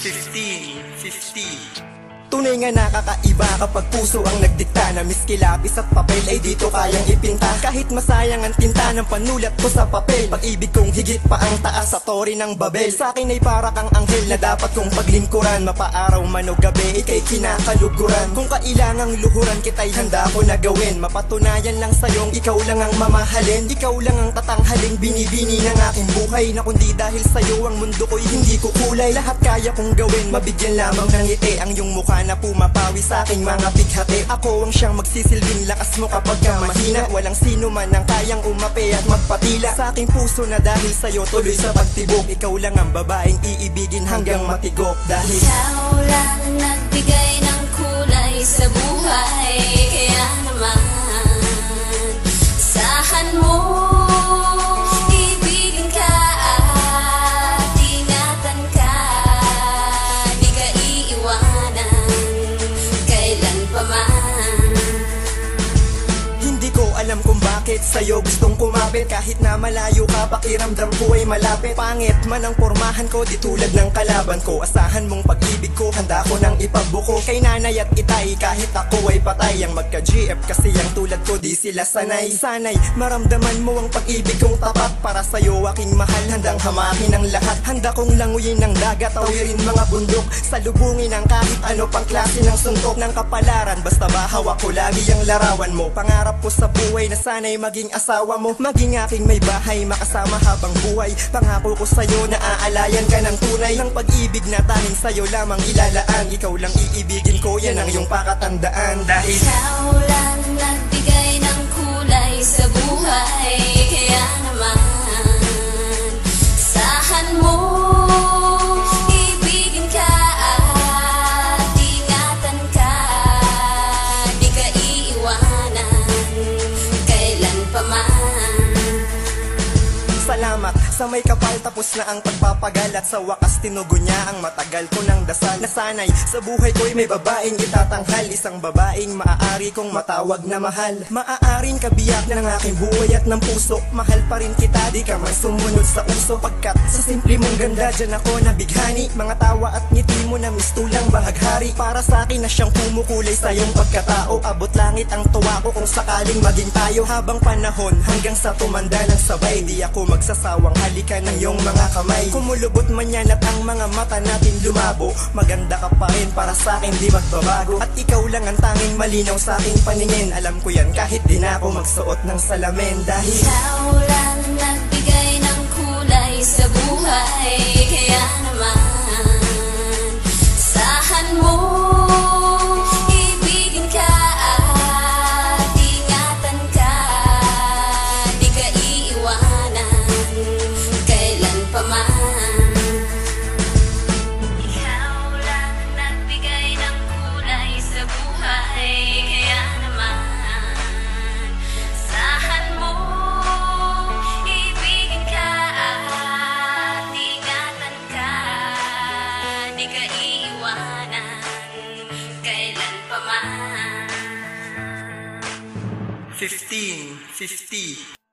1550. Tunay nga nakakaiba kapag puso ang nagdikta na miski lapis at papel ay dito kayang ipinta. Kahit masayang ang tinta ng panulat ko sa papel, pag-ibig kong higit pa ang taas sa tori ng Babel. Sa akin ay para kang anghel na dapat kong paglingkuran, mapaaraw man o gabi, ika'y kinakaluguran. Kung kailangang luhuran kita'y handa ko na gawin, mapatunayan lang sa'yong ikaw lang ang mamahalin. Ikaw lang ang tatanghaling binibini ng aking buhay, na kundi dahil sa'yo ang mundo ko'y hindi kukulay. Lahat kaya kong gawin, mabigyan lamang ng ngiti ang iyong mukha na pumapawi sa aking mga bighati. Ako ang siyang magsisilbing lakas mo kapag ka mahina. Walang sino man ang kayang umapi at magpatila sa aking puso na dahil sa'yo tuloy sa pagtibok. Ikaw lang ang babaeng iibigin hanggang matigok. Dahil ikaw lang ang nagbigay ng kulay sa buhay. Kaya naman asahan mo, ibigin ka at ingatan ka. Di ka iiwanan kailan pa man. hindi ko alam kung bakit sa'yo gustong kumapit. Kahit na malayo ka, pakiramdam ko ay malapit. Pangit man ang pormahan ko, di tulad ng kalaban ko. Asahan mong pag-ibig ko, handa ko nang ipabuko kay nanay at itay. Kahit ako ay patay, ang magka-GF kasi ang tulad ko di sila sanay. Sanay maramdaman mo ang pag-ibig kong tapat. Para sa'yo aking mahal, handang hamakin ang lahat. Handa kong languyin ng dagat, tawirin mga bundok, salubungin ang kahit ano pang klase ng suntok ng kapalaran. Basta ba hawak ko lagi ang larawan mo. Pangarap ko sa buhay na sana'y maging asawa mo, maging aking may bahay, makasama habang buhay. Pangako ko sa'yo na aalayan ka ng tunay, ng pag-ibig na tanging sa'yo lamang ilalaan. Ikaw lang iibigin ko, yan ang iyong pakatandaan. Dahil ikaw lang ang nagbigay ng kulay sa buhay. Kaya naman asahan mo, ibigin ka at ingatan ka. Di ka iiwanan kailan pa man. salamat sa may kapal, tapos na ang pagpapagalat. Sa wakas tinugo niya ang matagal ko ng dasal. Nasanay sa buhay ko'y may babaeng itatanghal, isang babaeng maaari kong matawag na mahal. Maaaring kabiyak ng aking buhay at ng puso, mahal pa rin kita, di ka man sumunod sa uso. Pagkat sa simple mong ganda, dyan ako nabighani. Mga tawa at ngiti mo na mistulang bahaghari. Para sa akin na siyang kumukulay sa iyong pagkatao. Abot langit ang tuwa ko kung sakaling maging tayo. Habang panahon hanggang sa tumanda ng sabay, di ako magsasawang halikan ng iyong mga kamay. Kumulubot man yan at ang mga mata natin lumabo, maganda ka pa rin para sa akin, di magbabago. At ikaw lang ang tanging malinaw sa aking paningin. Alam ko yan kahit di na ako magsuot ng salamin. Dahil ikaw lang ang nagbigay ng kulay sa buhay. Kaya naman asahan mo, ibigin ka at ingatan ka. Di ka iiwanan kailan pa man. Ikaw lang ang nagbigay ng kulay sa buhay. Kaya naman asahan mo, ibigin ka at ingatan ka. Di ka iiwanan kailan pa man. 1550.